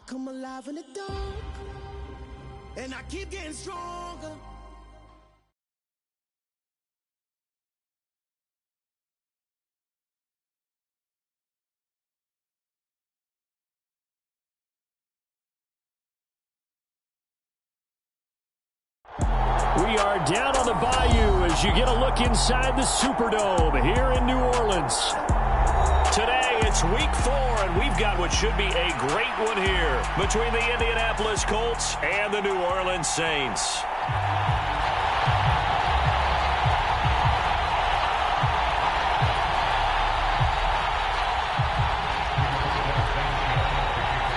come alive in the dark, and I keep getting stronger. We are down on the bayou as you get a look inside the Superdome here in New Orleans. Today, it's week 4, and we've got what should be a great one here between the Indianapolis Colts and the New Orleans Saints.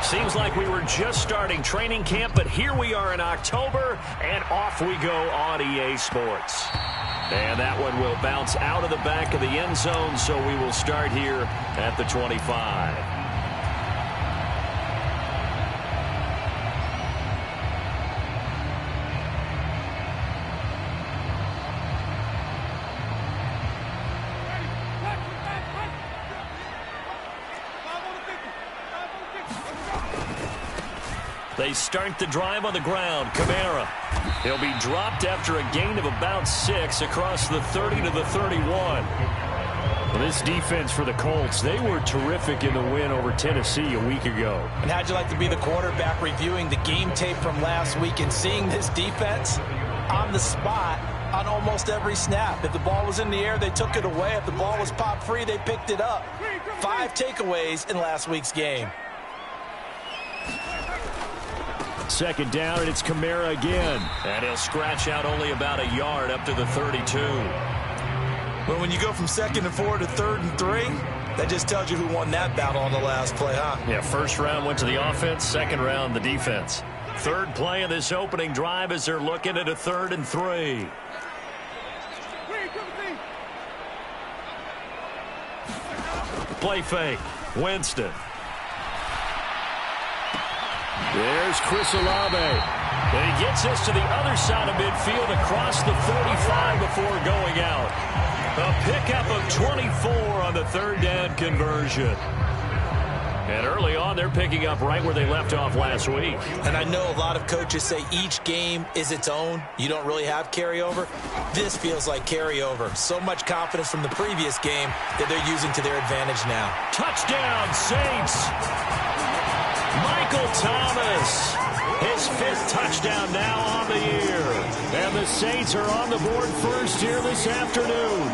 Seems like we were just starting training camp, but here we are in October, and off we go on EA Sports. And that one will bounce out of the back of the end zone, so we will start here at the 25. They start the drive on the ground. Kamara. He'll be dropped after a gain of about 6 across the 30 to the 31. Well, this defense for the Colts, they were terrific in the win over Tennessee a week ago. And how'd you like to be the quarterback reviewing the game tape from last week and seeing this defense on the spot on almost every snap? If the ball was in the air, they took it away. If the ball was popped free, they picked it up. 5 takeaways in last week's game. Second down, and it's Kamara again. And he'll scratch out only about a yard up to the 32. Well, when you go from 2nd and 4 to 3rd and 3, that just tells you who won that battle on the last play, huh? Yeah, first round went to the offense, second round the defense. Third play of this opening drive as they're looking at a 3rd and 3. Play fake. Winston. There's Chris Olave. And he gets us to the other side of midfield across the 45 before going out. A pickup of 24 on the 3rd down conversion. And early on, they're picking up right where they left off last week. And I know a lot of coaches say each game is its own. You don't really have carryover. This feels like carryover. So much confidence from the previous game that they're using to their advantage now. Touchdown, Saints! Michael Thomas, his 5th touchdown now on the year. And the Saints are on the board first here this afternoon.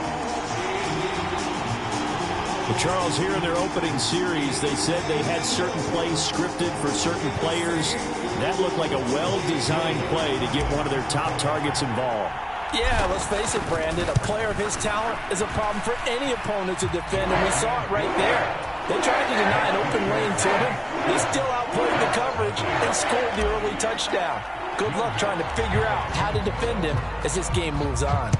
Well, Charles, here in their opening series, they said they had certain plays scripted for certain players. That looked like a well-designed play to get one of their top targets involved. Yeah, let's face it, Brandon. A player of his talent is a problem for any opponent to defend, and we saw it right there. They tried to deny an open lane to him. He still outplayed the coverage and scored the early touchdown. Good luck trying to figure out how to defend him as this game moves on.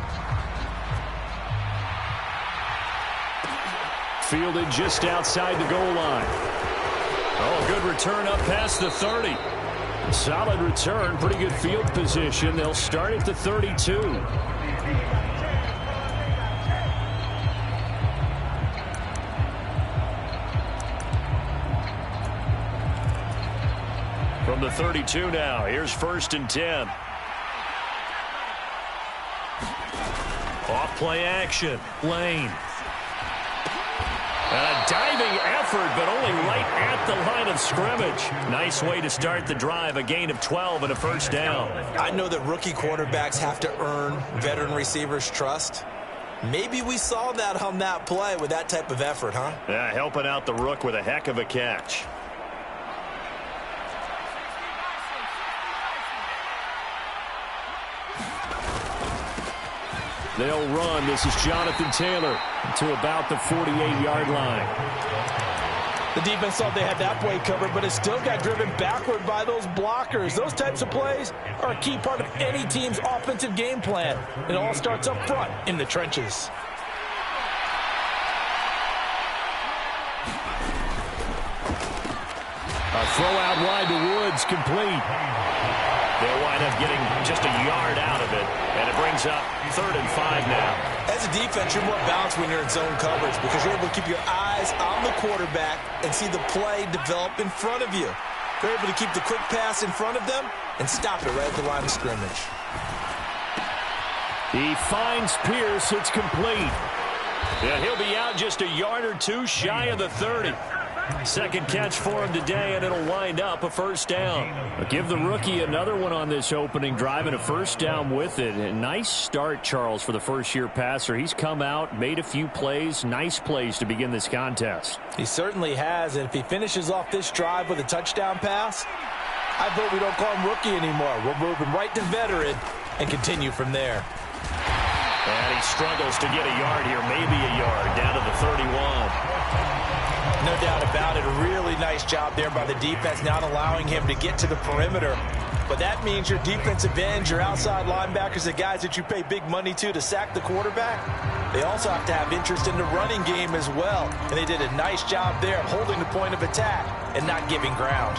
Fielded just outside the goal line. Oh, good return up past the 30. Solid return, pretty good field position. They'll start at the 32. From the 32 now, here's 1st and 10. Off play action, Lane. And a diving effort, but only right at the line of scrimmage. Nice way to start the drive, a gain of 12 and a 1st down. I know that rookie quarterbacks have to earn veteran receivers' trust. Maybe we saw that on that play with that type of effort, huh? Yeah, helping out the rook with a heck of a catch. They'll run. This is Jonathan Taylor to about the 48-yard line. The defense thought they had that play covered, but it still got driven backward by those blockers. Those types of plays are a key part of any team's offensive game plan. It all starts up front in the trenches. A throw out wide to Woods, complete. They'll wind up getting just a yard out of it, and it brings up 3rd and 5 now. As a defense, you're more balanced when you're in zone coverage because you're able to keep your eyes on the quarterback and see the play develop in front of you. They're able to keep the quick pass in front of them and stop it right at the line of scrimmage. He finds Pierce. It's complete. Yeah, he'll be out just a yard or two shy of the 30. Second catch for him today, and it'll wind up a first down. But give the rookie another one on this opening drive and a first down with it. A nice start, Charles, for the first-year passer. He's come out, made a few plays, nice plays to begin this contest. He certainly has, and if he finishes off this drive with a touchdown pass, I vote we don't call him rookie anymore. We'll move him right to veteran and continue from there. And he struggles to get a yard here, maybe a yard, down to the 31. No doubt about it. A really nice job there by the defense, not allowing him to get to the perimeter. But that means your defensive ends, your outside linebackers, the guys that you pay big money to sack the quarterback, they also have to have interest in the running game as well. And they did a nice job there of holding the point of attack and not giving ground.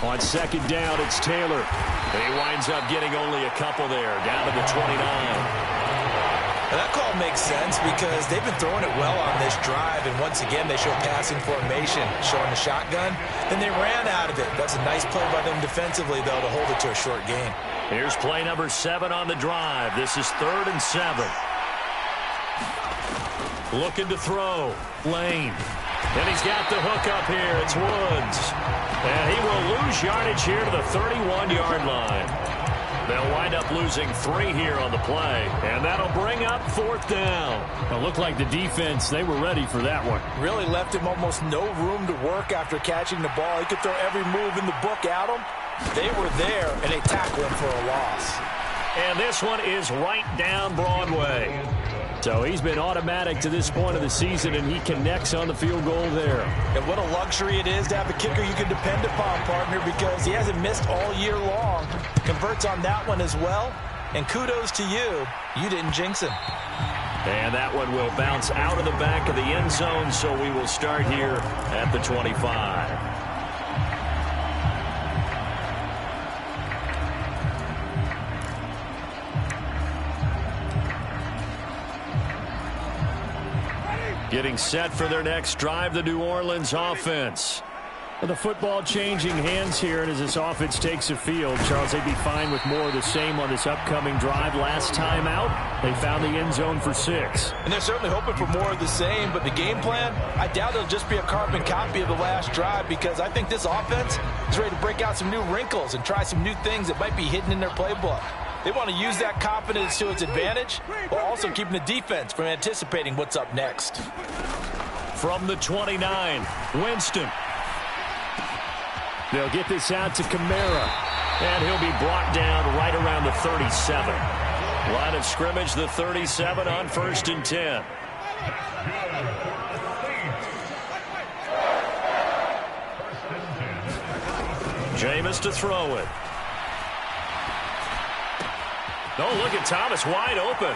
On second down, it's Taylor. He winds up getting only a couple there, down to the 29. Now that call makes sense because they've been throwing it well on this drive, and once again they show passing formation, showing the shotgun. Then they ran out of it. That's a nice play by them defensively, though, to hold it to a short gain. Here's play number 7 on the drive. This is 3rd and 7. Looking to throw. Lane. And he's got the hook up here. It's Woods. And he will lose yardage here to the 31-yard line. They'll wind up losing 3 here on the play. And that'll bring up 4th down. It looked like the defense, they were ready for that one. Really left him almost no room to work after catching the ball. He could throw every move in the book at him. They were there, and they tackled him for a loss. And this one is right down Broadway. So he's been automatic to this point of the season, and he connects on the field goal there. And what a luxury it is to have a kicker you can depend upon, partner, because he hasn't missed all year long. Converts on that one as well. And kudos to you. You didn't jinx him. And that one will bounce out of the back of the end zone, so we will start here at the 25. Getting set for their next drive, the New Orleans offense. The football changing hands here, and as this offense takes the field, Charles, they'd be fine with more of the same on this upcoming drive. Last time out, they found the end zone for 6. And they're certainly hoping for more of the same, but the game plan, I doubt it'll just be a carbon copy of the last drive, because I think this offense is ready to break out some new wrinkles and try some new things that might be hidden in their playbook. They want to use that confidence to its advantage, while also keeping the defense from anticipating what's up next. From the 29, Winston. They'll get this out to Kamara, and he'll be brought down right around the 37. Line of scrimmage, the 37 on 1st and 10. Jameis to throw it. Oh, look at Thomas wide open.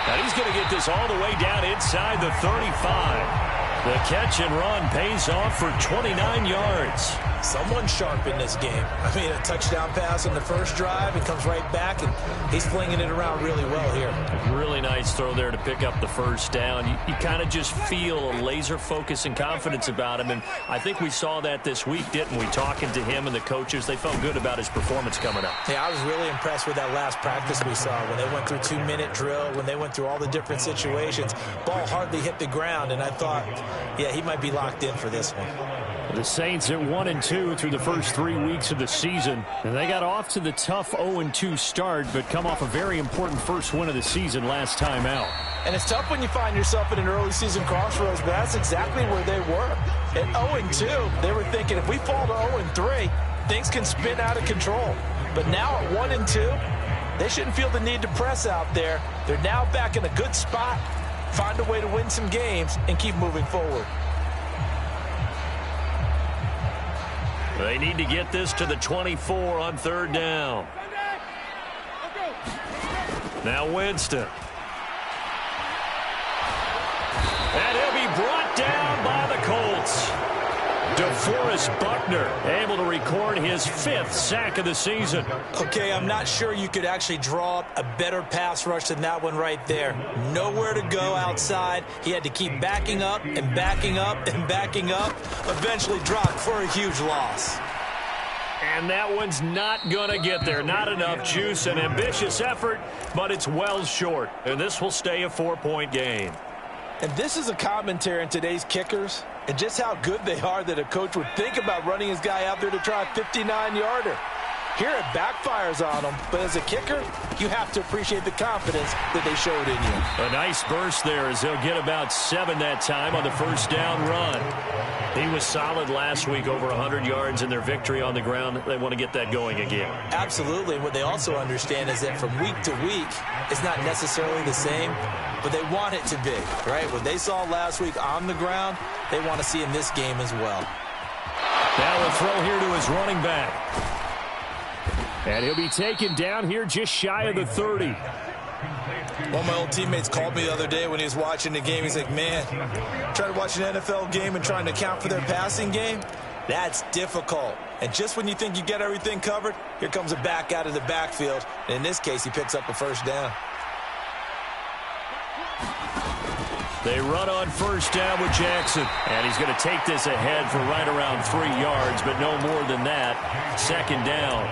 And he's going to get this all the way down inside the 35. The catch and run pays off for 29 yards. Someone sharp in this game. I mean, a touchdown pass on the first drive. It comes right back, and he's flinging it around really well here. Really nice throw there to pick up the first down. You kind of just feel a laser focus and confidence about him, and I think we saw that this week, didn't we? Talking to him and the coaches, they felt good about his performance coming up. Yeah, I was really impressed with that last practice we saw when they went through 2-minute drill, when they went through all the different situations. Ball hardly hit the ground, and I thought, yeah, he might be locked in for this one. The Saints at 1-2 through the first 3 weeks of the season. And they got off to the tough 0-2 start, but come off a very important first win of the season last time out. And it's tough when you find yourself in an early season crossroads, but that's exactly where they were. At 0-2, they were thinking if we fall to 0-3, things can spin out of control. But now at 1-2, they shouldn't feel the need to press out there. They're now back in a good spot, find a way to win some games, and keep moving forward. They need to get this to the 24 on 3rd down. Now Winston. And he'll be brought down by the Colts. DeForest Buckner able to record his 5th sack of the season. Okay, I'm not sure you could actually draw up a better pass rush than that one right there. Nowhere to go outside. He had to keep backing up and backing up and backing up. Eventually dropped for a huge loss. And that one's not going to get there. Not enough juice. An ambitious effort, but it's well short. And this will stay a 4-point game. And this is a commentary on today's kickers and just how good they are that a coach would think about running his guy out there to try a 59-yarder. Here it backfires on him, but as a kicker, you have to appreciate the confidence that they showed in you. A nice burst there as they'll get about 7 that time on the first down run. He was solid last week, over 100 yards in their victory on the ground. They want to get that going again. Absolutely. What they also understand is that from week to week, it's not necessarily the same, but they want it to be, right? What they saw last week on the ground, they want to see in this game as well. Now a throw here to his running back. And he'll be taken down here just shy of the 30. One of my old teammates called me the other day when he was watching the game. He's like, man, trying to watch an NFL game and trying to account for their passing game, that's difficult. And just when you think you get everything covered, here comes a back out of the backfield. And in this case, he picks up a first down. They run on first down with Jackson. And he's going to take this ahead for right around 3 yards, but no more than that. Second down.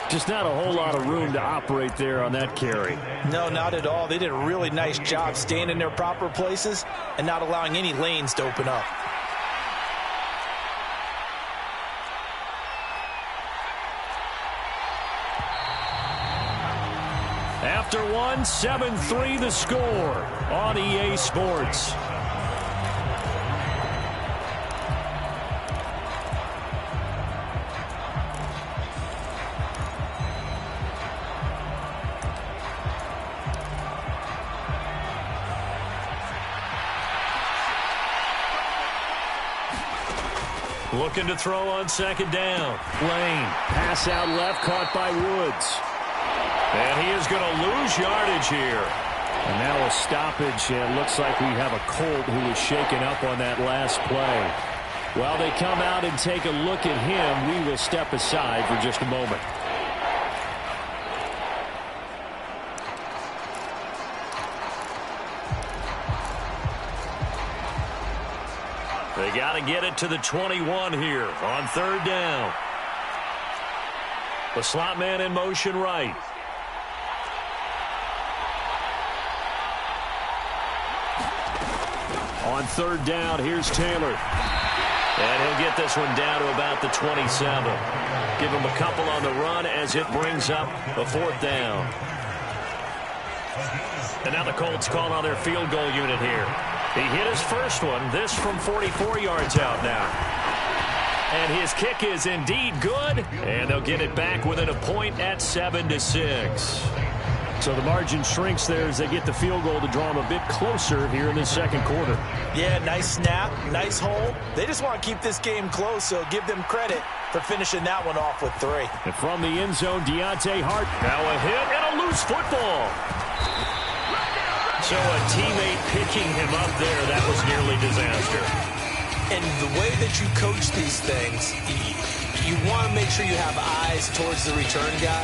Just not a whole lot of room to operate there on that carry. No, not at all. They did a really nice job staying in their proper places and not allowing any lanes to open up. After one, 7-3 the score on EA Sports. Looking to throw on second down. Lane, pass out left, caught by Woods. And he is going to lose yardage here. And now a stoppage. It looks like we have a Colt who was shaken up on that last play. While they come out and take a look at him, we will step aside for just a moment. They got to get it to the 21 here on third down. The slot man in motion right. On third down, here's Taylor. And he'll get this one down to about the 27. Give him a couple on the run as it brings up a fourth down. And now the Colts call on their field goal unit here. He hit his first one, this from 44 yards out now. And his kick is indeed good, and they'll get it back within a point at 7-6. So the margin shrinks there as they get the field goal to draw them a bit closer here in the second quarter. Yeah, nice snap, nice hole. They just want to keep this game close, so give them credit for finishing that one off with 3. And from the end zone, Deontay Hart. Now a hit and a loose football. So a teammate picking him up there, that was nearly disaster. And the way that you coach these things, you want to make sure you have eyes towards the return guy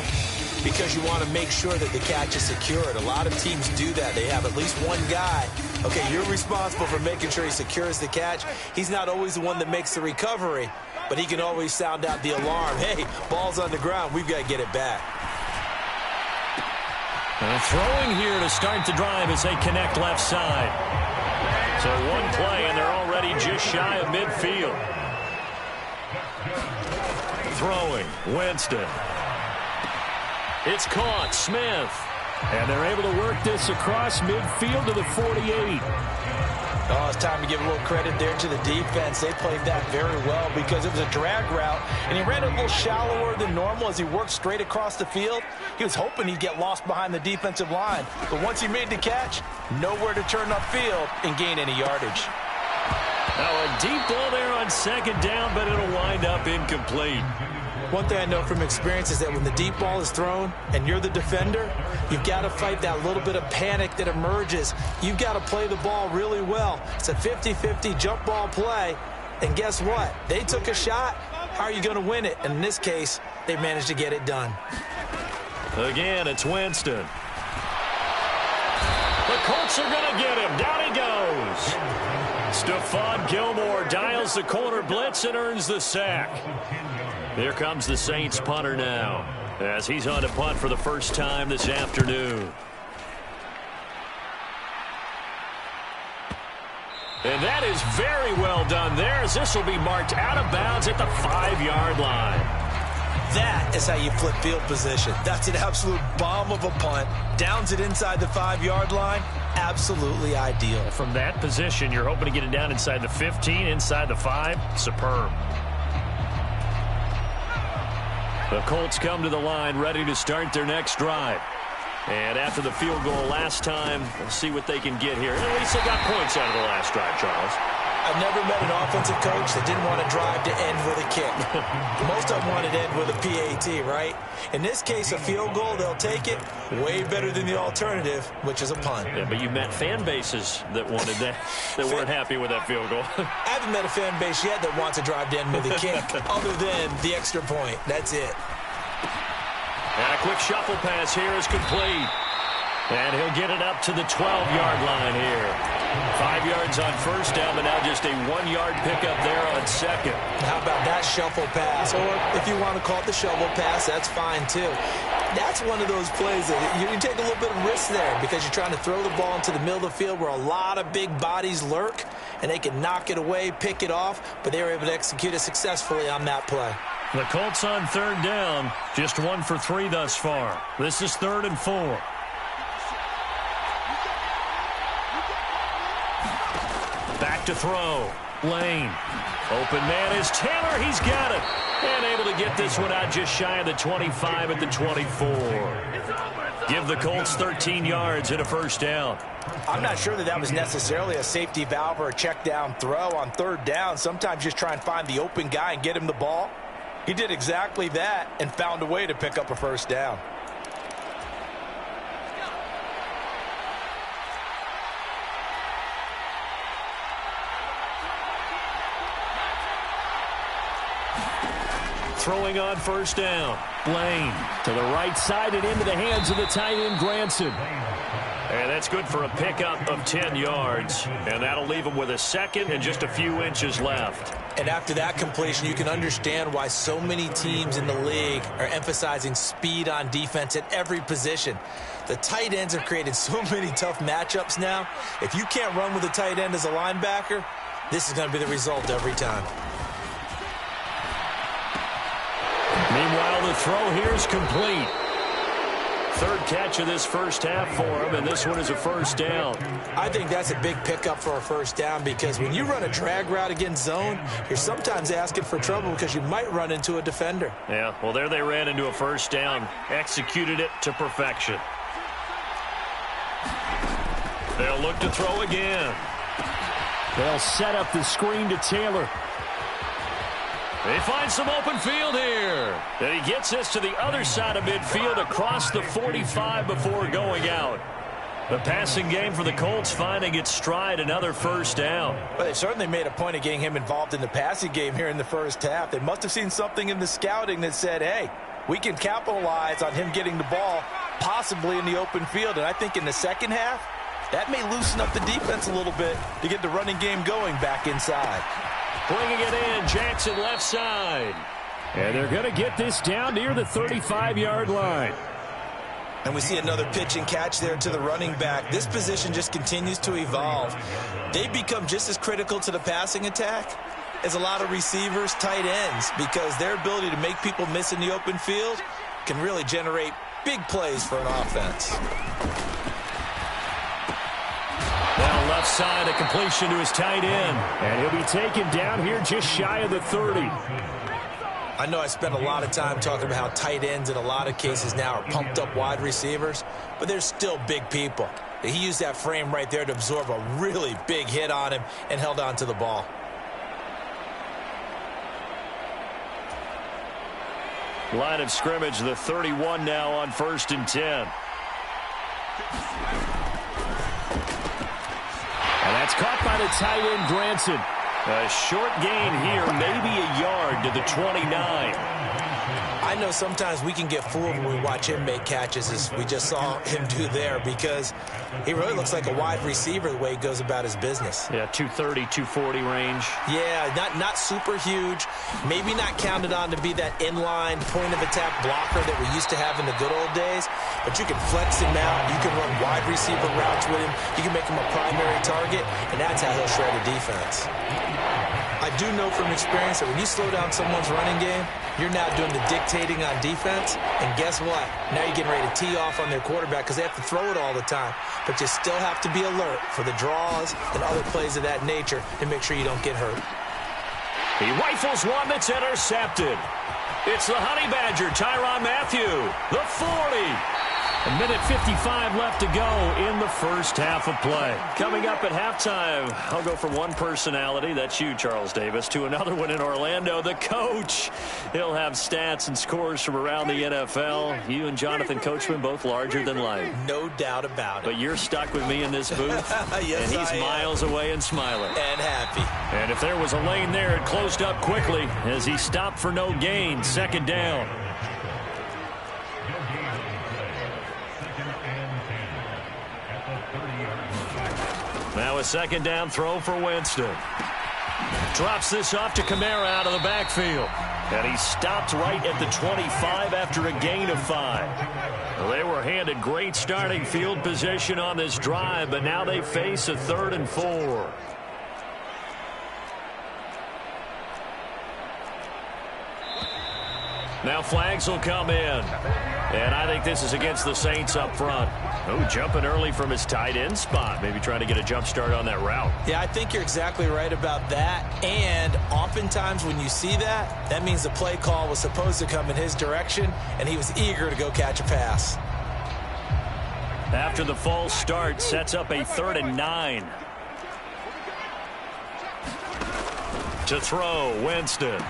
because you want to make sure that the catch is secured. A lot of teams do that. They have at least one guy. Okay, you're responsible for making sure he secures the catch. He's not always the one that makes the recovery, but he can always sound out the alarm. Hey, ball's on the ground. We've got to get it back. And throwing here to start the drive as they connect left side. So one play, and they're already just shy of midfield. Throwing, Winston. It's caught, Smith. And they're able to work this across midfield to the 48. Oh, it's time to give a little credit there to the defense. They played that very well because it was a drag route, and he ran a little shallower than normal as he worked straight across the field. He was hoping he'd get lost behind the defensive line, but once he made the catch, nowhere to turn upfield and gain any yardage. Now a deep ball there on second down, but it'll wind up incomplete. One thing I know from experience is that when the deep ball is thrown and you're the defender, you've got to fight that little bit of panic that emerges. You've got to play the ball really well. It's a 50-50 jump ball play, And guess what? They took a shot. How are you going to win it? And in this case, they managed to get it done. Again, it's Winston. The Colts are going to get him. Down he goes. Stephon Gilmore dials the corner blitz and earns the sack. Here comes the Saints punter now, as he's on to punt for the first time this afternoon. And that is very well done there, as this will be marked out of bounds at the 5-yard line. That is how you flip field position. That's an absolute bomb of a punt. Downs it inside the 5-yard line. Absolutely ideal. From that position, you're hoping to get it down inside the 15, inside the 5. Superb. The Colts come to the line ready to start their next drive. And after the field goal last time, we'll see what they can get here. At least they got points out of the last drive, Charles. I've never met an offensive coach that didn't want to drive to end with a kick. Most of them wanted to end with a PAT, right? In this case, a field goal, they'll take it. Way better than the alternative, which is a punt. Yeah, but you met fan bases that wanted that, that weren't happy with that field goal. I haven't met a fan base yet that wants to drive to end with a kick, other than the extra point. That's it. And a quick shuffle pass here is complete. And he'll get it up to the 12-yard line here. 5 yards on first down, but now just a 1-yard pickup there on second. How about that shuffle pass? Or if you want to call it the shovel pass, that's fine too. That's one of those plays that you take a little bit of risk there because you're trying to throw the ball into the middle of the field where a lot of big bodies lurk, and they can knock it away, pick it off, but they were able to execute it successfully on that play. The Colts on third down, just 1 for 3 thus far. This is 3rd and 4. Back to throw. Lane. Open man is Taylor. He's got it. And able to get this one out just shy of the 25 at the 24. Give the Colts 13 yards and a first down. I'm not sure that was necessarily a safety valve or a check down throw on third down. Sometimes just try and find the open guy and get him the ball. He did exactly that and found a way to pick up a first down. Throwing on first down. Blaine to the right side and into the hands of the tight end, Granson. And that's good for a pickup of 10 yards. And that'll leave him with a second and just a few inches left. And after that completion, you can understand why so many teams in the league are emphasizing speed on defense at every position. The tight ends have created so many tough matchups now. If you can't run with a tight end as a linebacker, this is going to be the result every time. Meanwhile, the throw here is complete. Third catch of this first half for him, and this one is a first down. I think that's a big pickup for a first down because when you run a drag route against zone, you're sometimes asking for trouble because you might run into a defender. Yeah, well, there they ran into a first down. Executed it to perfection. They'll look to throw again. They'll set up the screen to Taylor. They find some open field here. And he gets this to the other side of midfield across the 45 before going out. The passing game for the Colts finding its stride, another first down. Well, they certainly made a point of getting him involved in the passing game here in the first half. They must have seen something in the scouting that said, hey, we can capitalize on him getting the ball, possibly in the open field. And I think in the second half, that may loosen up the defense a little bit to get the running game going back inside. Bringing it in, Jackson left side. And they're going to get this down near the 35-yard line. And we see another pitch and catch there to the running back. This position just continues to evolve. They become just as critical to the passing attack as a lot of receivers, tight ends, because their ability to make people miss in the open field can really generate big plays for an offense. Now left side, a completion to his tight end. And he'll be taken down here just shy of the 30. I know I spent a lot of time talking about how tight ends in a lot of cases now are pumped up wide receivers, but they're still big people. He used that frame right there to absorb a really big hit on him and held on to the ball. Line of scrimmage, the 31 now on 1st and 10. And that's caught by the tight end, Granson. A short gain here, maybe a yard to the 29. I know sometimes we can get fooled when we watch him make catches, as we just saw him do there, because he really looks like a wide receiver the way he goes about his business. Yeah, 230, 240 range. Yeah, not super huge. Maybe not counted on to be that inline point-of-attack blocker that we used to have in the good old days, but you can flex him out. You can run wide receiver routes with him. You can make him a primary target, and that's how he'll shred a defense. I do know from experience that when you slow down someone's running game, you're now doing the dictating on defense, and guess what? Now you're getting ready to tee off on their quarterback because they have to throw it all the time. But you still have to be alert for the draws and other plays of that nature to make sure you don't get hurt. He rifles one that's intercepted. It's the Honey Badger, Tyrann Mathieu, the 40. A minute 55 left to go in the first half of play. Coming up at halftime, I'll go from one personality, that's you, Charles Davis, to another one in Orlando, the coach. He'll have stats and scores from around the NFL. You and Jonathan Coachman both larger than life. No doubt about it. But you're stuck with me in this booth, yes, and he's miles away and smiling. And happy. And if there was a lane there, it closed up quickly as he stopped for no gain. Second down. Now a second down throw for Winston. Drops this off to Kamara out of the backfield. And he stopped right at the 25 after a gain of 5. Well, they were handed great starting field position on this drive, but now they face a 3rd and 4. Now flags will come in. And I think this is against the Saints up front. Oh, jumping early from his tight end spot. Maybe trying to get a jump start on that route. Yeah, I think you're exactly right about that. And oftentimes when you see that, that means the play call was supposed to come in his direction, and he was eager to go catch a pass. After the false start, sets up a 3rd and 9. To throw, Winston.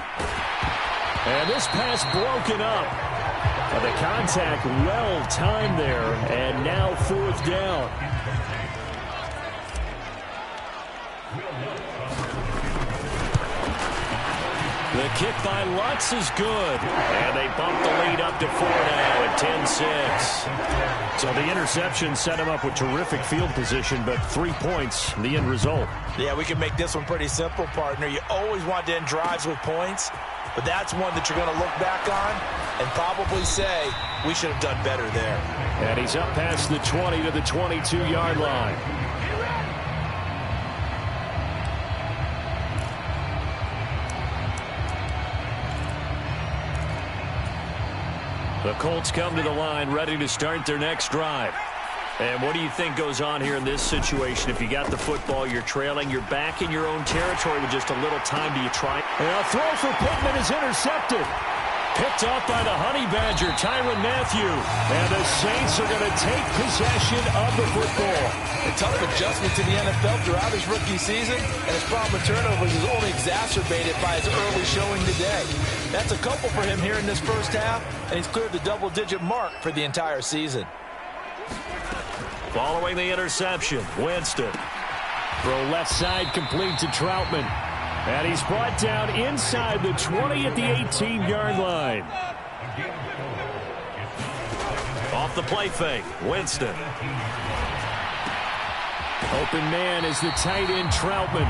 And this pass broken up. The contact well timed there, and now 4th down. The kick by Lutz is good, and they bump the lead up to 4 now at 10-6. So the interception set him up with terrific field position, but 3 points, the end result. Yeah, we can make this one pretty simple, partner. You always want to end drives with points, but that's one that you're going to look back on and probably say, we should have done better there. And he's up past the 20 to the 22-yard line. The Colts come to the line ready to start their next drive. And what do you think goes on here in this situation? If you got the football, you're trailing, you're back in your own territory with just a little time. Do you try? And a throw for Pittman is intercepted. Picked off by the Honey Badger, Tyrann Mathieu. And the Saints are going to take possession of the football. A tough adjustment to the NFL throughout his rookie season, and his problem with turnovers is only exacerbated by his early showing today. That's a couple for him here in this first half, and he's cleared the double-digit mark for the entire season. Following the interception, Winston. Throw left side complete to Troutman. And he's brought down inside the 20 at the 18-yard line. Off the play fake, Winston. Open man is the tight end, Troutman.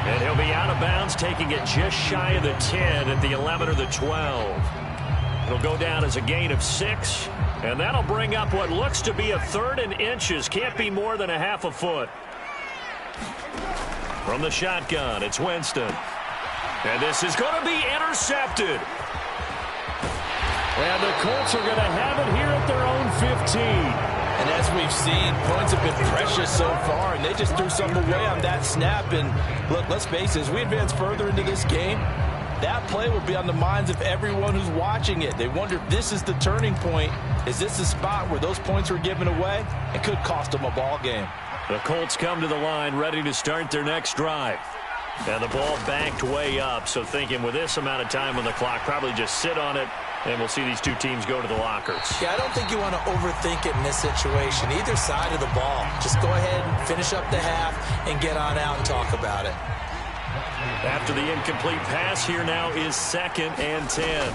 And he'll be out of bounds, taking it just shy of the 10 at the 11 or the 12. It'll go down as a gain of 6. And that'll bring up what looks to be a 3rd and inches. Can't be more than a half a foot. From the shotgun, it's Winston. And this is going to be intercepted. And the Colts are going to have it here at their own 15. And as we've seen, points have been precious so far, and they just threw something away on that snap. And look, let's face it, as we advance further into this game, that play will be on the minds of everyone who's watching it. They wonder if this is the turning point. Is this the spot where those points were given away? It could cost them a ball game. The Colts come to the line ready to start their next drive. And the ball backed way up, so thinking with this amount of time on the clock, probably just sit on it, and we'll see these two teams go to the lockers. Yeah, I don't think you want to overthink it in this situation. Either side of the ball. Just go ahead and finish up the half and get on out and talk about it. After the incomplete pass, here now is 2nd and 10.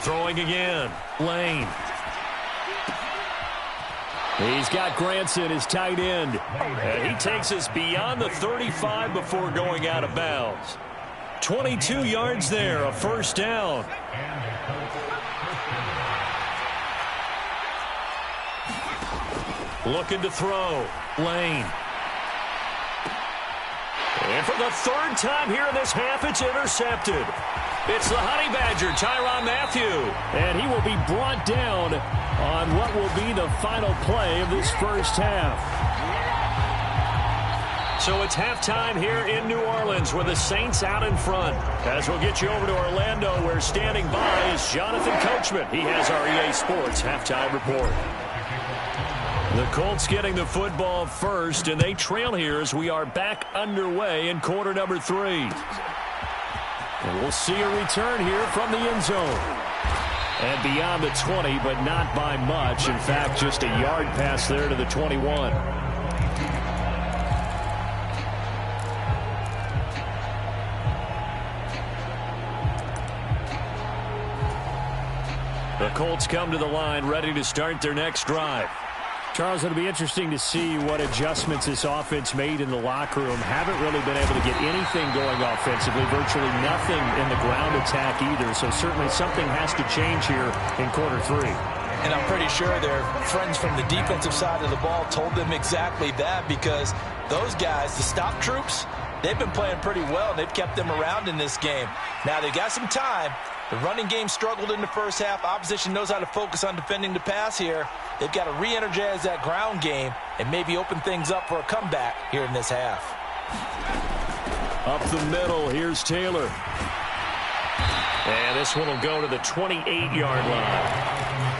Throwing again, Lane. He's got Granson, his tight end. And he takes us beyond the 35 before going out of bounds. 22 yards there, a first down. Looking to throw, Lane. And for the 3rd time here in this half, it's intercepted. It's the Honey Badger, Tyrann Mathieu. And he will be brought down on what will be the final play of this first half. So it's halftime here in New Orleans with the Saints out in front. As we'll get you over to Orlando, where standing by is Jonathan Coachman. He has our EA Sports halftime report. The Colts getting the football first, and they trail here as we are back underway in quarter number 3. And we'll see a return here from the end zone. And beyond the 20, but not by much. In fact, just a yard pass there to the 21. The Colts come to the line, ready to start their next drive. Charles, it'll be interesting to see what adjustments this offense made in the locker room. Haven't really been able to get anything going offensively, virtually nothing in the ground attack either. So certainly something has to change here in quarter 3. And I'm pretty sure their friends from the defensive side of the ball told them exactly that, because those guys, the stop troops, they've been playing pretty well. They've kept them around in this game. Now they've got some time. The running game struggled in the first half. Opposition knows how to focus on defending the pass here. They've got to re-energize that ground game and maybe open things up for a comeback here in this half. Up the middle, here's Taylor. And this one will go to the 28-yard line.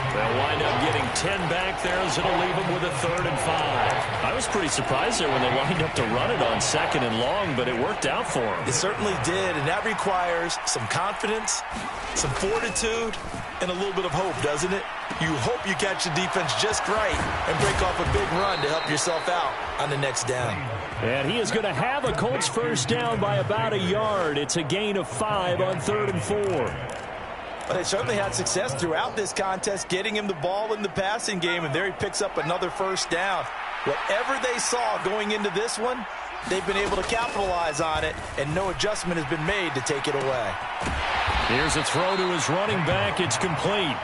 They'll wind up getting 10 back there, as it'll leave them with a 3rd and 5. I was pretty surprised there when they lined up to run it on 2nd and long, but it worked out for them. It certainly did, and that requires some confidence, some fortitude, and a little bit of hope, doesn't it? You hope you catch the defense just right and break off a big run to help yourself out on the next down. And he is going to have a Colts first down by about a yard. It's a gain of 5 on 3rd and 4. But they certainly had success throughout this contest, getting him the ball in the passing game, and there he picks up another first down. Whatever they saw going into this one, they've been able to capitalize on it, and no adjustment has been made to take it away. Here's a throw to his running back. It's complete.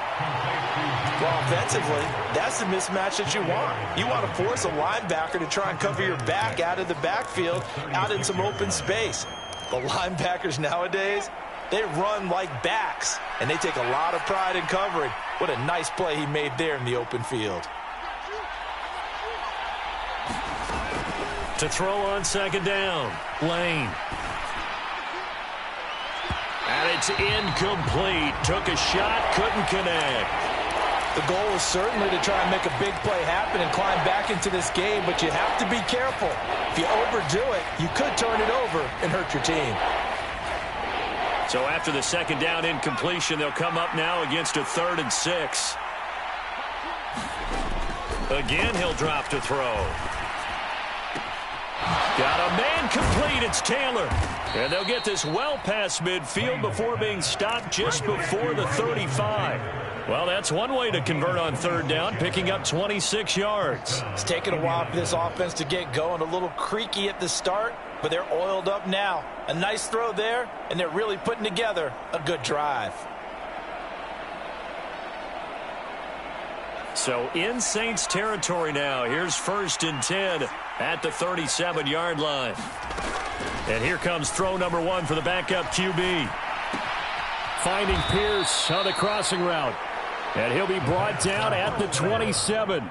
Well, offensively, that's the mismatch that you want. You want to force a linebacker to try and cover your back out of the backfield, out in some open space. The linebackers nowadays, they run like backs, and they take a lot of pride in covering. What a nice play he made there in the open field. To throw on 2nd down, Lane. And it's incomplete. Took a shot, couldn't connect. The goal is certainly to try and make a big play happen and climb back into this game, but you have to be careful. If you overdo it, you could turn it over and hurt your team. So after the 2nd down incompletion, they'll come up now against a 3rd and 6. Again, he'll drop to throw. Got a man complete. It's Taylor. And they'll get this well past midfield before being stopped just before the 35. Well, that's one way to convert on 3rd down, picking up 26 yards. It's taken a while for this offense to get going. A little creaky at the start, but they're oiled up now. A nice throw there, and they're really putting together a good drive. So in Saints territory now. Here's 1st and 10 at the 37-yard line. And here comes throw number 1 for the backup QB. Finding Pierce on the crossing route. And he'll be brought down at the 27.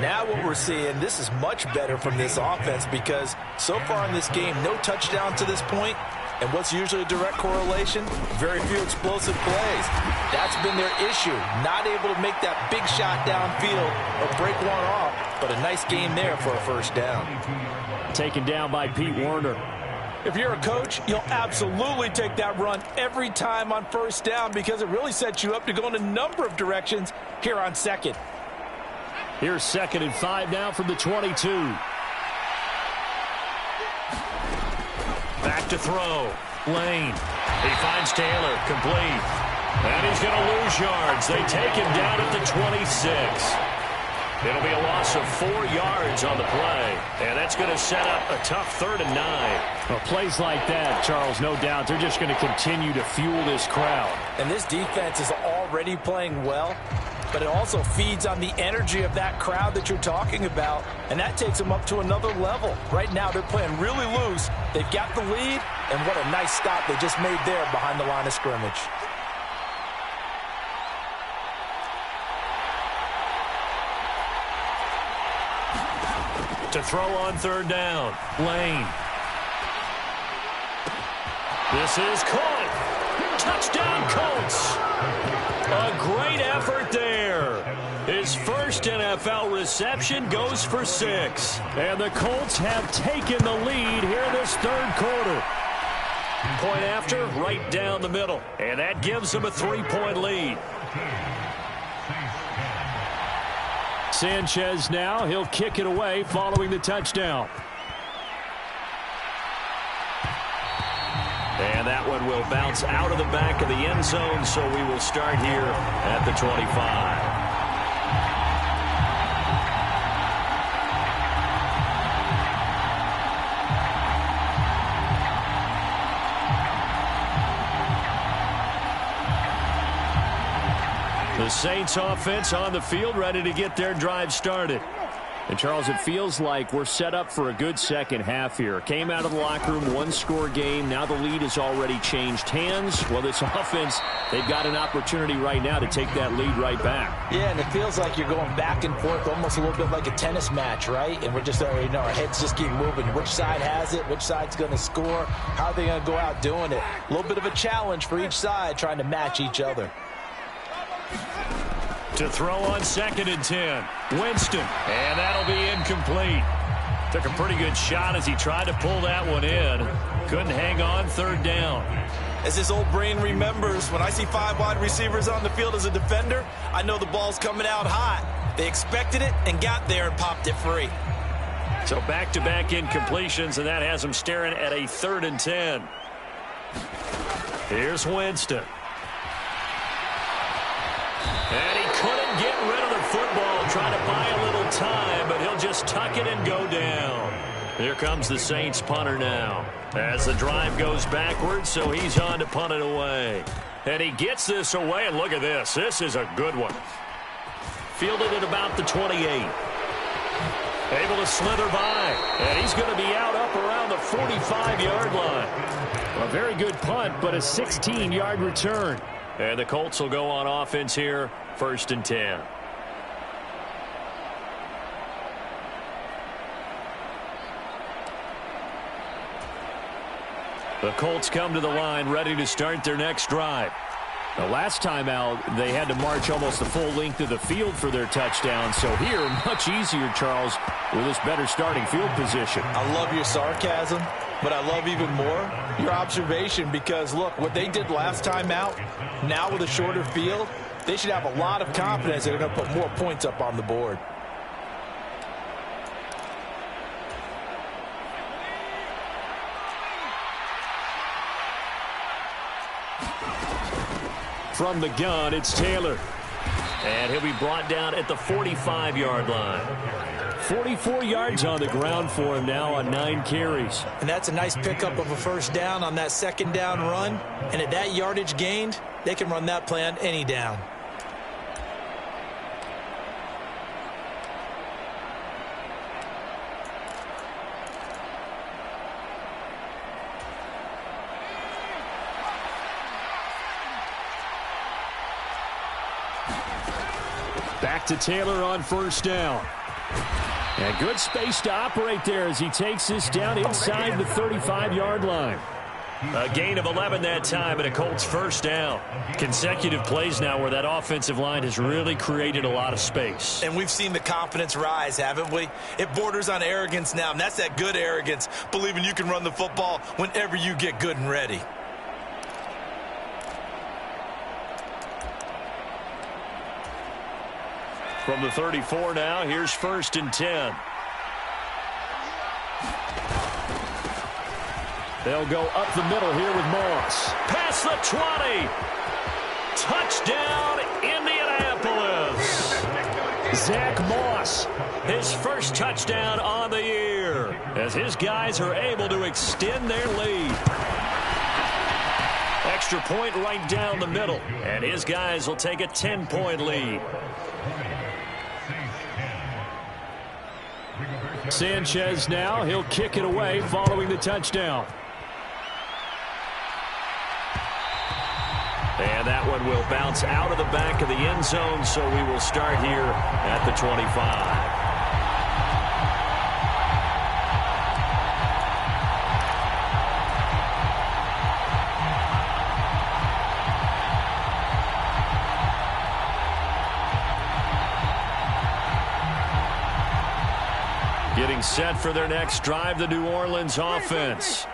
Now what we're seeing, this is much better from this offense, because so far in this game, no touchdown to this point. And what's usually a direct correlation? Very few explosive plays. That's been their issue. Not able to make that big shot downfield or break one off. But a nice game there for a first down. Taken down by Pete Werner. If you're a coach, you'll absolutely take that run every time on first down, because it really sets you up to go in a number of directions here on 2nd. Here's 2nd and 5 now from the 22. to throw. Lane. He finds Taylor. Complete. And he's going to lose yards. They take him down at the 26. It'll be a loss of 4 yards on the play. And that's going to set up a tough 3rd and 9. Well, plays like that, Charles, no doubt, they're just going to continue to fuel this crowd. And this defense is already playing well, but it also feeds on the energy of that crowd that you're talking about, and that takes them up to another level. Right now, they're playing really loose. They've got the lead, and what a nice stop they just made there behind the line of scrimmage. To throw on 3rd down. Lane. This is caught. Touchdown, Colts. A great effort there. His first NFL reception goes for 6. And the Colts have taken the lead here this 3rd quarter. Point after, right down the middle. And that gives them a 3-point lead. Sanchez now, he'll kick it away following the touchdown. And that one will bounce out of the back of the end zone, so we will start here at the 25. The Saints offense on the field, ready to get their drive started. And, Charles, it feels like we're set up for a good second half here. Came out of the locker room, 1-score game. Now the lead has already changed hands. Well, this offense, they've got an opportunity right now to take that lead right back. Yeah, and it feels like you're going back and forth, almost a little bit like a tennis match, right? And we're just, our heads just keep moving. Which side has it? Which side's going to score? How are they going to go out doing it? A little bit of a challenge for each side, trying to match each other. To throw on 2nd and 10. Winston. And that'll be incomplete. Took a pretty good shot as he tried to pull that one in. Couldn't hang on 3rd down. As his old brain remembers, when I see 5 wide receivers on the field as a defender, I know the ball's coming out hot. They expected it and got there and popped it free. So back-to-back incompletions, and that has him staring at a 3rd and 10. Here's Winston. And he couldn't get rid of the football, trying to buy a little time, but he'll just tuck it and go down. Here comes the Saints punter now as the drive goes backwards, so he's on to punt it away. And he gets this away, and look at this. This is a good one. Fielded at about the 28. Able to slither by, and he's going to be out up around the 45-yard line. A very good punt, but a 16-yard return. And the Colts will go on offense here, 1st and 10. The Colts come to the line, ready to start their next drive. The last time out, they had to march almost the full length of the field for their touchdown. So here, much easier, Charles, with this better starting field position. I love your sarcasm, but I love even more your observation because, look, what they did last time out, now with a shorter field, they should have a lot of confidence they're going to put more points up on the board. From the gun, it's Taylor. And he'll be brought down at the 45-yard line. 44 yards on the ground for him now on 9 carries. And that's a nice pickup of a 1st down on that 2nd down run. And at that yardage gained, they can run that play on any down. Back to Taylor on 1st down. And good space to operate there as he takes this down inside the 35-yard line. A gain of 11 that time and a Colts 1st down. Consecutive plays now where that offensive line has really created a lot of space. And we've seen the confidence rise, haven't we? It borders on arrogance now, and that's that good arrogance, believing you can run the football whenever you get good and ready. From the 34 now, here's 1st and 10. They'll go up the middle here with Moss. Past the 20. Touchdown, Indianapolis. Zach Moss. His first touchdown on the year as his guys are able to extend their lead. Extra point right down the middle, and his guys will take a 10-point lead. Sanchez now. He'll kick it away following the touchdown. And that one will bounce out of the back of the end zone, so we will start here at the 25. Getting set for their next drive, the New Orleans offense.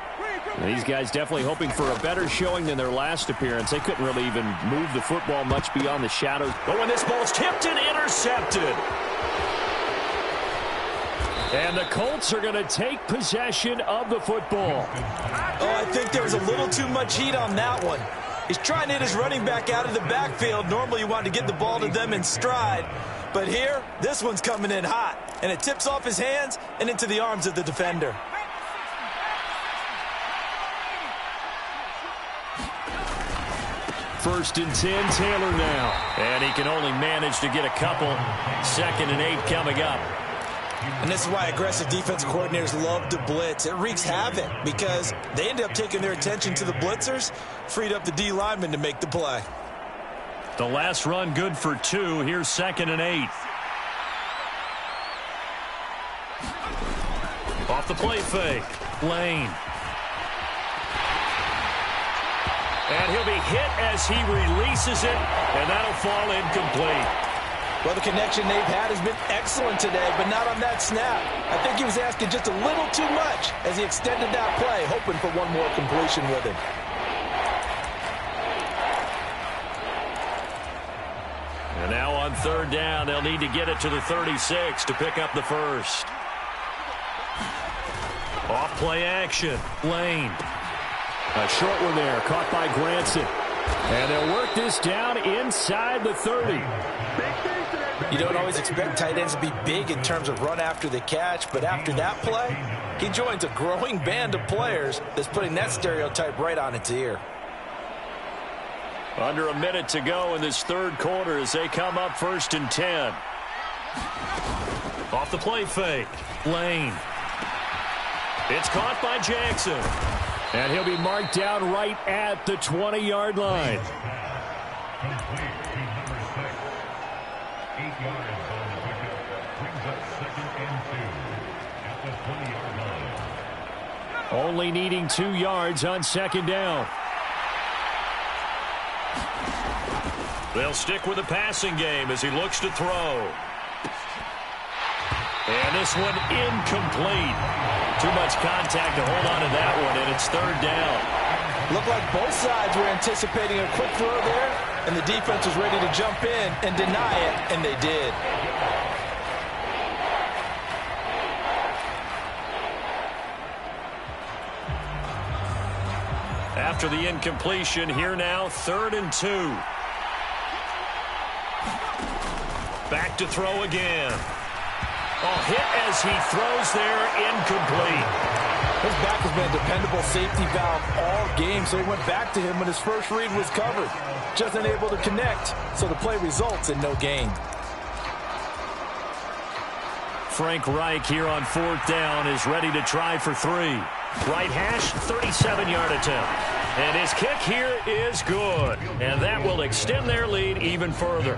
These guys definitely hoping for a better showing than their last appearance. They couldn't really even move the football much beyond the shadows. But when this ball's tipped and intercepted. And the Colts are going to take possession of the football. Oh, I think there was a little too much heat on that one. He's trying to hit his running back out of the backfield. Normally you want to get the ball to them in stride. But here, this one's coming in hot. And it tips off his hands and into the arms of the defender. First and 10, Taylor now. And he can only manage to get a couple. 2nd and 8 coming up. And this is why aggressive defense coordinators love to blitz. It wreaks havoc because they end up taking their attention to the blitzers, freed up the D lineman to make the play. The last run good for 2. Here's 2nd and 8. Off the play fake. Lane. And he'll be hit as he releases it, and that'll fall incomplete. Well, the connection they've had has been excellent today, but not on that snap. I think he was asking just a little too much as he extended that play, hoping for one more completion with him. And now on 3rd down, they'll need to get it to the 36 to pick up the first. Off play action. Lane. A short one there, caught by Granson. And they'll work this down inside the 30. You don't always expect tight ends to be big in terms of run after the catch, but after that play, he joins a growing band of players that's putting that stereotype right on its ear. Under a minute to go in this 3rd quarter as they come up 1st and 10. Off the play fake. Lane. It's caught by Jackson. And he'll be marked down right at the 20-yard line. Only needing 2 yards on 2nd down. They'll stick with the passing game as he looks to throw. And this one incomplete. Too much contact to hold on to that one, and it's 3rd down. Looked like both sides were anticipating a quick throw there, and the defense was ready to jump in and deny it, and they did. After the incompletion, here now, 3rd and 2. Back to throw again. Oh, hit as he throws there, incomplete. His back has been a dependable safety valve all game, so he went back to him when his first read was covered. Just unable to connect, so the play results in no gain. Frank Reich here on 4th down is ready to try for 3. Right hash, 37-yard attempt. And his kick here is good. And that will extend their lead even further.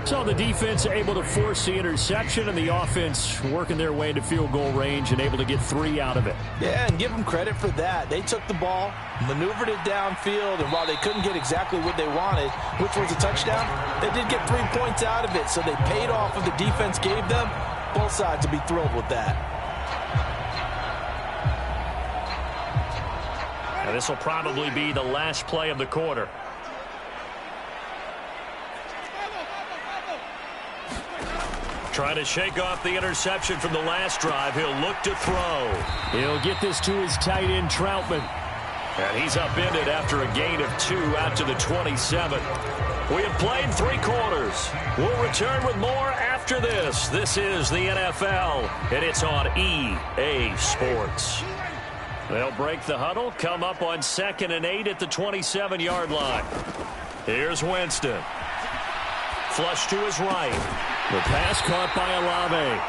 So the defense able to force the interception, and the offense working their way into field goal range and able to get 3 out of it. Yeah, and give them credit for that. They took the ball, maneuvered it downfield, and while they couldn't get exactly what they wanted, which was a touchdown, they did get 3 points out of it, so they paid off what the defense gave them. Both sides will be thrilled with that. Now this will probably be the last play of the quarter. Trying to shake off the interception from the last drive. He'll look to throw. He'll get this to his tight end, Troutman. And he's upended after a gain of 2 out to the 27. We have played 3 quarters. We'll return with more after this. This is the NFL, and it's on EA Sports. They'll break the huddle, come up on 2nd and 8 at the 27-yard line. Here's Winston. Flush to his right. The pass caught by Olave.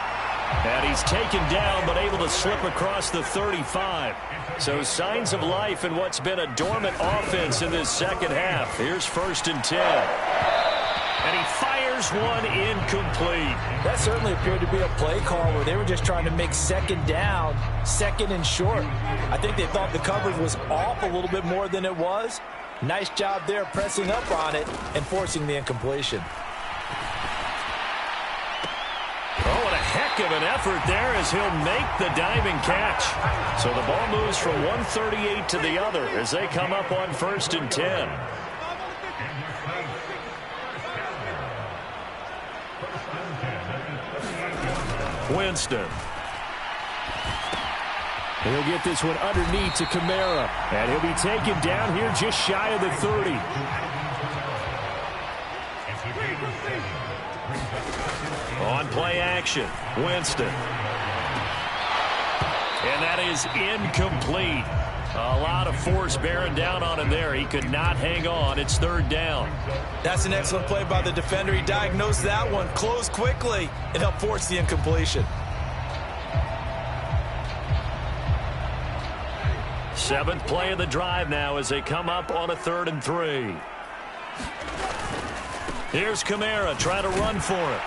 And he's taken down but able to slip across the 35. So signs of life in what's been a dormant offense in this second half. Here's 1st and 10. And he fires one incomplete. That certainly appeared to be a play call where they were just trying to make 2nd down, 2nd and short. I think they thought the coverage was off a little bit more than it was. Nice job there pressing up on it and forcing the incompletion. Oh, what a heck of an effort there as he'll make the diving catch. So the ball moves from 138 to the other as they come up on 1st and 10. Winston. He'll get this one underneath to Kamara. And he'll be taken down here just shy of the 30. On play action, Winston. And that is incomplete. A lot of force bearing down on him there. He could not hang on. It's 3rd down. That's an excellent play by the defender. He diagnosed that one, closed quickly, and helped force the incompletion. 7th play of the drive now as they come up on a 3rd and 3. Here's Kamara trying to run for it.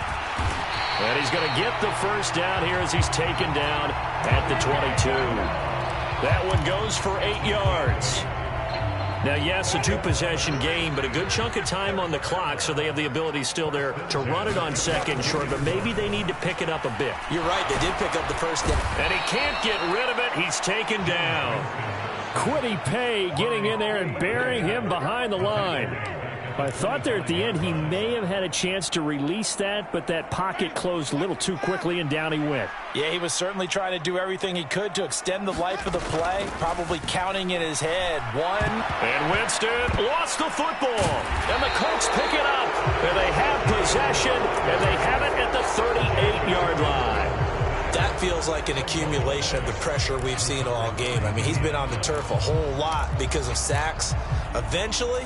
And he's going to get the 1st down here as he's taken down at the 22. That one goes for 8 yards. Now, yes, a 2-possession game, but a good chunk of time on the clock, so they have the ability still there to run it on 2nd and short, but maybe they need to pick it up a bit. You're right. They did pick up the 1st down. And he can't get rid of it. He's taken down. Quiddy Pay getting in there and burying him behind the line. I thought there at the end he may have had a chance to release that, but that pocket closed a little too quickly, and down he went. Yeah, he was certainly trying to do everything he could to extend the life of the play, probably counting in his head. 1. And Winston lost the football. And the Colts pick it up. And they have possession, and they have it at the 38-yard line. That feels like an accumulation of the pressure we've seen all game. I mean, he's been on the turf a whole lot because of sacks. Eventually,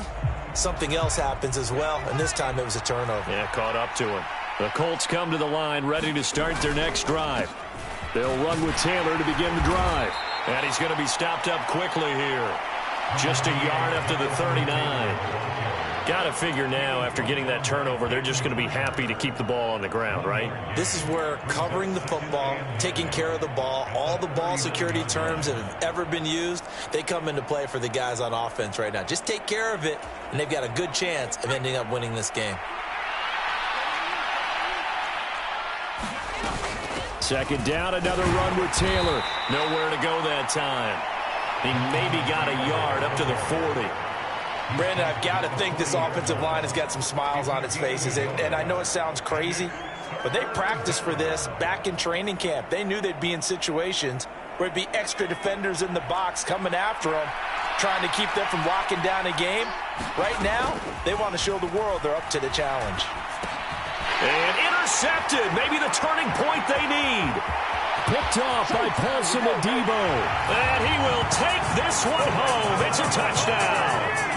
something else happens as well, and this time it was a turnover. Yeah, caught up to him. The Colts come to the line ready to start their next drive. They'll run with Taylor to begin the drive. And he's going to be stopped up quickly here. Just a yard after the 39. Got to figure now, after getting that turnover, they're just going to be happy to keep the ball on the ground, right? This is where covering the football, taking care of the ball, all the ball security terms that have ever been used, they come into play for the guys on offense right now. Just take care of it, and they've got a good chance of ending up winning this game. 2nd down, another run with Taylor. Nowhere to go that time. He maybe got a yard up to the 40. Brandon, I've got to think this offensive line has got some smiles on its faces. And I know it sounds crazy, but they practiced for this back in training camp. They knew they'd be in situations where it'd be extra defenders in the box coming after them, trying to keep them from locking down a game. Right now, they want to show the world they're up to the challenge. And intercepted. Maybe the turning point they need. Picked off by Paulson Adebo. And he will take this one home. It's a touchdown.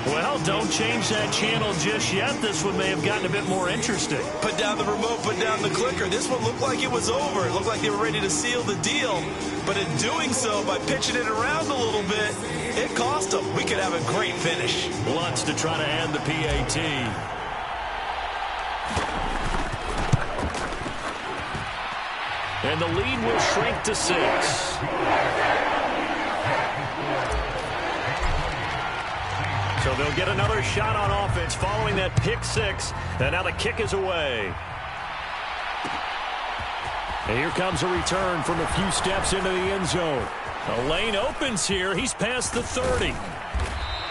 Well, don't change that channel just yet. This one may have gotten a bit more interesting. Put down the remote, put down the clicker. This one looked like it was over. It looked like they were ready to seal the deal. But in doing so, by pitching it around a little bit, it cost them. We could have a great finish. Lutz to try to add the PAT. And the lead will shrink to 6. So they'll get another shot on offense following that pick 6. And now the kick is away. And here comes a return from a few steps into the end zone. The lane opens here. He's past the 30.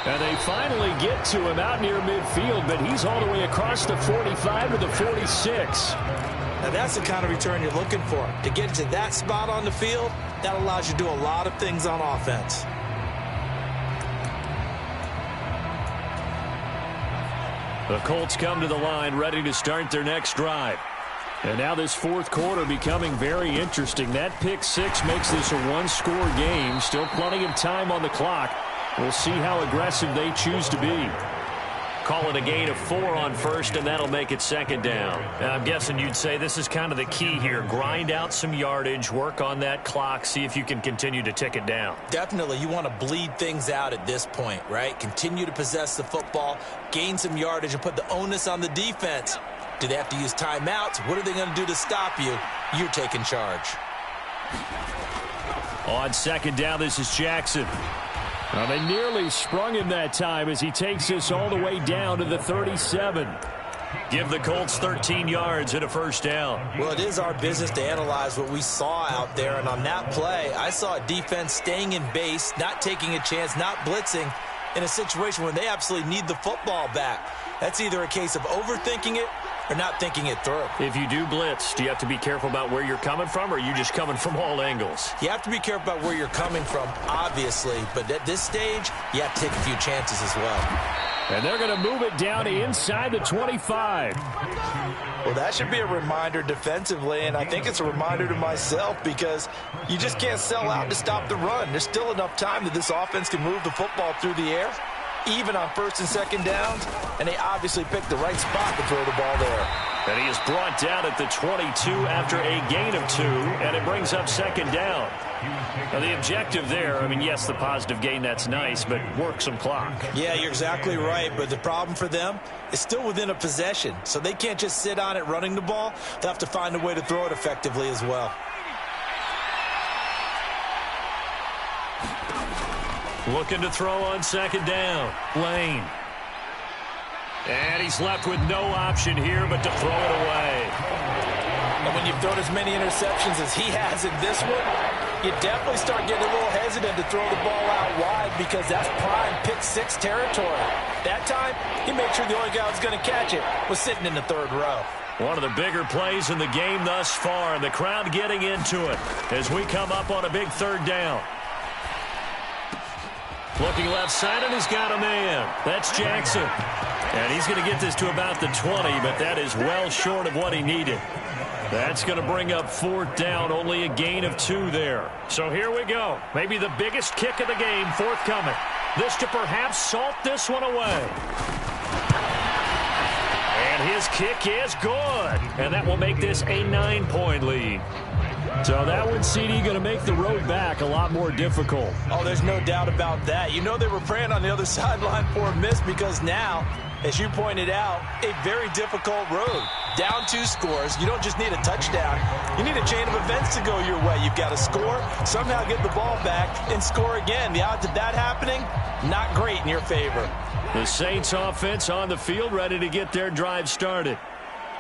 And they finally get to him out near midfield, but he's all the way across the 45 to the 46. Now that's the kind of return you're looking for. To get to that spot on the field, that allows you to do a lot of things on offense. The Colts come to the line ready to start their next drive. And now this fourth quarter becoming very interesting. That pick six makes this a one-score game. Still plenty of time on the clock. We'll see how aggressive they choose to be. Call it a gain of 4 on first, and that'll make it second down. And I'm guessing you'd say this is kind of the key here. Grind out some yardage, work on that clock, see if you can continue to tick it down. Definitely, you want to bleed things out at this point, right? Continue to possess the football, gain some yardage, and put the onus on the defense. Do they have to use timeouts? What are they going to do to stop you? You're taking charge. On second down, this is Jackson. Well, they nearly sprung him that time as he takes this all the way down to the 37. Give the Colts 13 yards and a first down. Well, it is our business to analyze what we saw out there, and on that play, I saw a defense staying in base, not taking a chance, not blitzing, in a situation where they absolutely need the football back. That's either a case of overthinking it or not thinking it through. If you do blitz, do you have to be careful about where you're coming from, or are you just coming from all angles? You have to be careful about where you're coming from, obviously, but at this stage, you have to take a few chances as well. And they're going to move it down to inside the 25. Well, that should be a reminder defensively, and I think it's a reminder to myself because you just can't sell out to stop the run. There's still enough time that this offense can move the football through the air, even on first and second downs, and they obviously picked the right spot to throw the ball there. And he is brought down at the 22 after a gain of 2, and it brings up second down. Now, the objective there, I mean, yes, the positive gain, that's nice, but work some clock. Yeah, you're exactly right, but the problem for them is still within a possession, so they can't just sit on it running the ball. They'll have to find a way to throw it effectively as well. Looking to throw on second down. Lane. And he's left with no option here but to throw it away. And when you've thrown as many interceptions as he has in this one, you definitely start getting a little hesitant to throw the ball out wide because that's prime pick six territory. That time, he made sure the only guy who was going to catch it was sitting in the third row. One of the bigger plays in the game thus far, and the crowd getting into it as we come up on a big third down. Looking left side, and he's got a man. That's Jackson. And he's going to get this to about the 20, but that is well short of what he needed. That's going to bring up fourth down, only a gain of 2 there. So here we go. Maybe the biggest kick of the game forthcoming. This to perhaps salt this one away. And his kick is good. And that will make this a 9-point lead. So that one, CD, going to make the road back a lot more difficult. Oh, there's no doubt about that. You know they were praying on the other sideline for a miss because now, as you pointed out, a very difficult road. Down 2 scores. You don't just need a touchdown. You need a chain of events to go your way. You've got to score, somehow get the ball back, and score again. The odds of that happening, not great in your favor. The Saints offense on the field ready to get their drive started.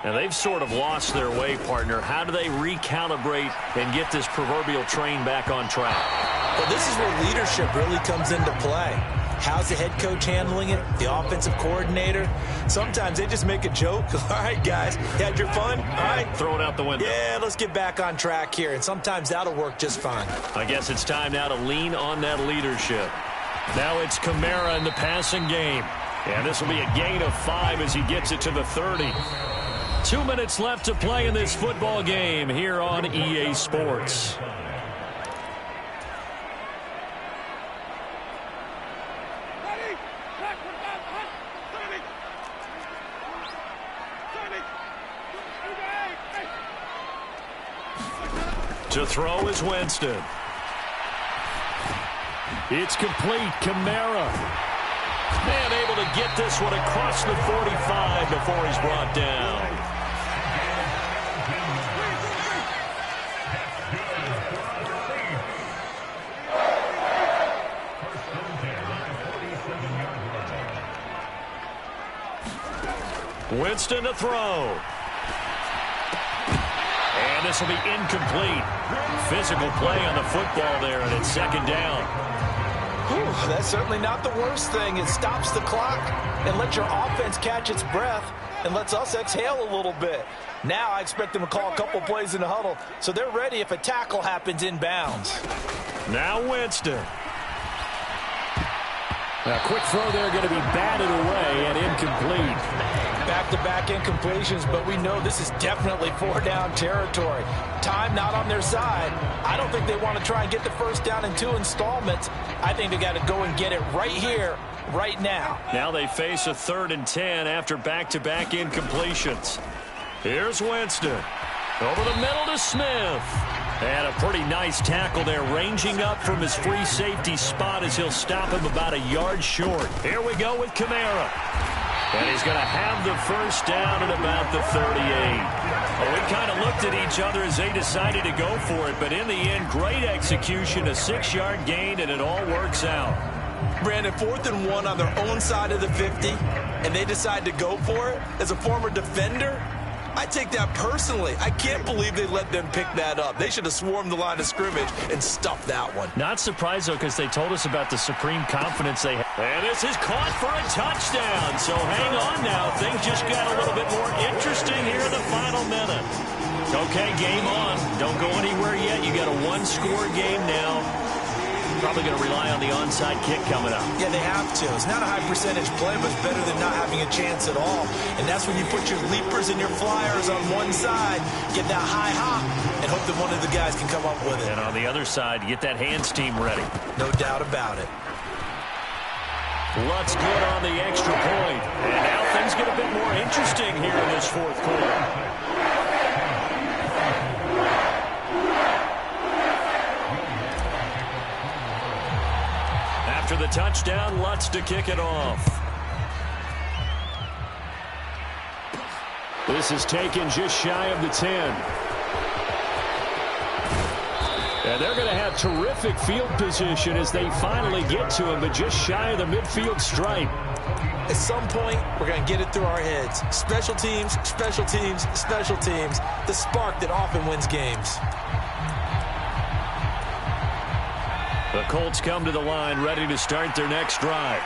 And they've sort of lost their way, partner. How do they recalibrate and get this proverbial train back on track? Well, this is where leadership really comes into play. How's the head coach handling it? The offensive coordinator? Sometimes they just make a joke. All right, guys, you had your fun? All right. Throw it out the window. Yeah, let's get back on track here. And sometimes that'll work just fine. I guess it's time now to lean on that leadership. Now it's Kamara in the passing game. And this will be a gain of 5 as he gets it to the 30. 2 minutes left to play in this football game here on EA Sports. To throw is Winston. It's complete. Kamara. And able to get this one across the 45 before he's brought down. Winston to throw. And this will be incomplete. Physical play on the football there, and it's second down. Whew, that's certainly not the worst thing. It stops the clock and lets your offense catch its breath and lets us exhale a little bit. Now I expect them to call a couple plays in the huddle so they're ready if a tackle happens inbounds. Now Winston. A quick throw there going to be batted away and incomplete. Back-to-back incompletions, but we know this is definitely 4-down territory. Time not on their side. I don't think they want to try and get the first down in 2 installments. I think they got to go and get it right here, right now. Now they face a 3rd and 10 after back-to-back incompletions. Here's Winston. Over the middle to Smith. And a pretty nice tackle there, ranging up from his free safety spot as he'll stop him about a yard short. Here we go with Kamara. And he's going to have the first down at about the 38. Well, we kind of looked at each other as they decided to go for it, but in the end, great execution, a 6-yard gain, and it all works out. Brandon, 4th and 1 on their own side of the 50, and they decide to go for it. As a former defender, I take that personally. I can't believe they let them pick that up. They should have swarmed the line of scrimmage and stuffed that one. Not surprised, though, because they told us about the supreme confidence they have. And this is caught for a touchdown. So hang on now. Things just got a little bit more interesting here in the final minute. Okay, game on. Don't go anywhere yet. You got a 1-score game now. Probably going to rely on the onside kick coming up. Yeah, they have to. It's not a high percentage play, but it's better than not having a chance at all. And that's when you put your leapers and your flyers on one side, get that high hop, and hope that one of the guys can come up with it. And on the other side, get that hands team ready. No doubt about it. Lutz good on the extra point. And now things get a bit more interesting here in this 4th quarter. After the touchdown, Lutz to kick it off. This is taken just shy of the 10. And they're going to have terrific field position as they finally get to him, but just shy of the midfield stripe. At some point, we're going to get it through our heads. Special teams, special teams, special teams. The spark that often wins games. The Colts come to the line ready to start their next drive.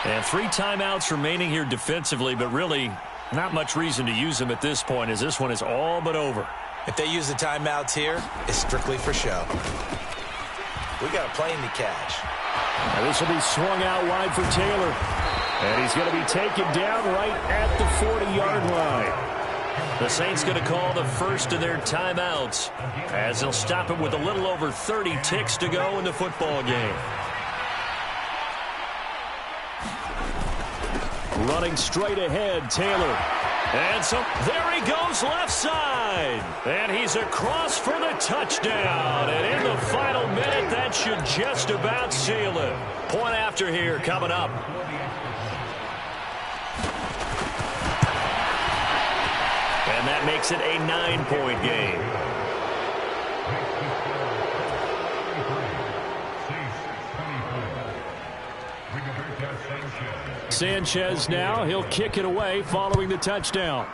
And 3 timeouts remaining here defensively, but really not much reason to use them at this point as this one is all but over. If they use the timeouts here, it's strictly for show. We got a plane to catch. Now this will be swung out wide for Taylor. And he's going to be taken down right at the 40-yard line. The Saints going to call the first of their timeouts as they'll stop him with a little over 30 ticks to go in the football game. Running straight ahead, Taylor. And so there he goes left side. And he's across for the touchdown. And in the final minute, that should just about seal it. Point after here coming up. And that makes it a 9-point game. Sanchez now, he'll kick it away following the touchdown.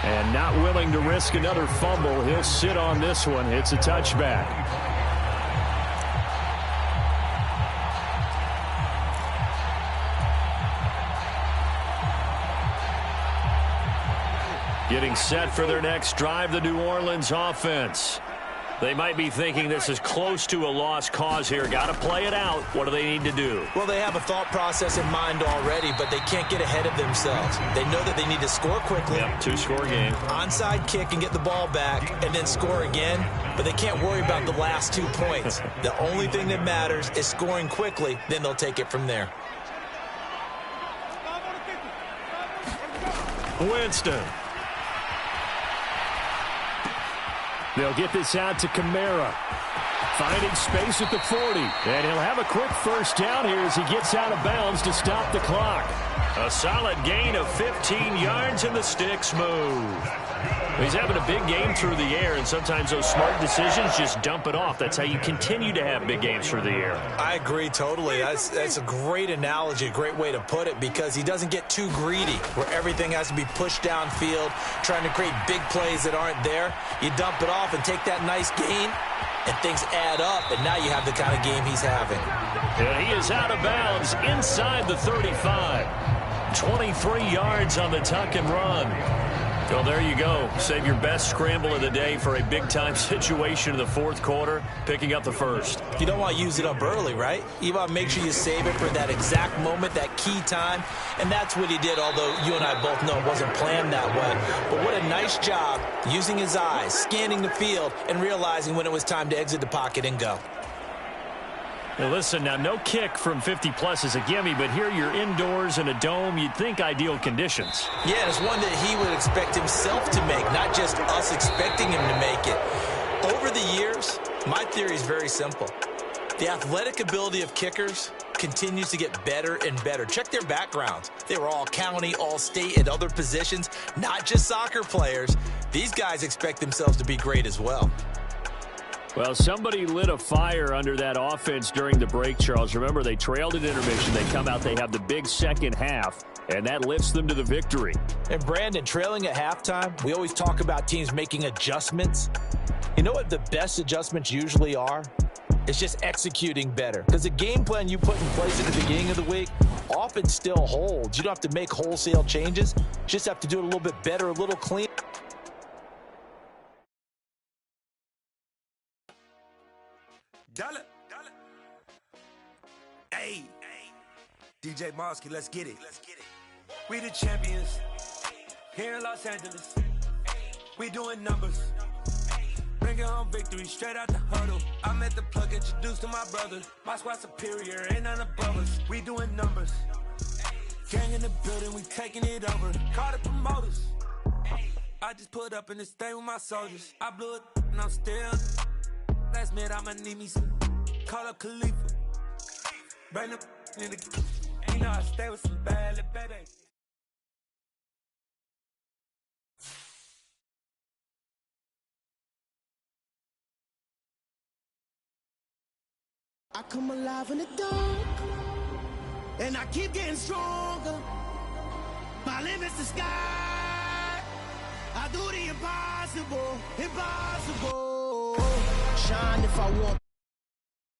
And not willing to risk another fumble, he'll sit on this one. It's a touchback. Getting set for their next drive, the New Orleans offense. They might be thinking this is close to a lost cause here. Got to play it out. What do they need to do? Well, they have a thought process in mind already, but they can't get ahead of themselves. They know that they need to score quickly. Yep, 2-score game. Onside kick and get the ball back and then score again, but they can't worry about the last 2 points. The only thing that matters is scoring quickly, then they'll take it from there. Winston. They'll get this out to Kamara. Finding space at the 40. And he'll have a quick first down here as he gets out of bounds to stop the clock. A solid gain of 15 yards, and the sticks move. He's having a big game through the air, and sometimes those smart decisions just dump it off. That's how you continue to have big games through the air. I agree totally. That's a great analogy, a great way to put it, because he doesn't get too greedy where everything has to be pushed downfield, trying to create big plays that aren't there. You dump it off and take that nice gain, and things add up, and now you have the kind of game he's having. And he is out of bounds inside the 35. 23 yards on the tuck and run. Well, there you go. Save your best scramble of the day for a big-time situation in the fourth quarter, picking up the first. You don't want to use it up early, right? You want to make sure you save it for that exact moment, that key time, and that's what he did, although you and I both know it wasn't planned that way. But what a nice job using his eyes, scanning the field, and realizing when it was time to exit the pocket and go. Now listen, now no kick from 50-plus is a gimme, but here you're indoors in a dome. You'd think ideal conditions. Yeah, and it's one that he would expect himself to make, not just us expecting him to make it. Over the years, my theory is very simple. The athletic ability of kickers continues to get better and better. Check their backgrounds. They were all county, all state, at other positions, not just soccer players. These guys expect themselves to be great as well. Well, somebody lit a fire under that offense during the break, Charles. Remember, they trailed at intermission. They come out, they have the big second half, and that lifts them to the victory. And, Brandon, trailing at halftime, we always talk about teams making adjustments. You know what the best adjustments usually are? It's just executing better. Because the game plan you put in place at the beginning of the week often still holds. You don't have to make wholesale changes. You just have to do it a little bit better, a little cleaner. Dollar. Hey, DJ Mosky, let's get it. We the champions here in Los Angeles. We doing numbers. Bringing home victory straight out the huddle. I'm at the plug, introduced to my brother. My squad superior, ain't none above us. We doing numbers. Gang in the building, we taking it over. Call the promoters. I just put up in this thing with my soldiers. I blew it and I'm still. Last minute, I'ma need me some. Call up Khalifa. Bring them in the. You know I stay with some bad little baby. I come alive in the dark, and I keep getting stronger. My limit's the sky. I do the impossible, impossible. Shine if I want.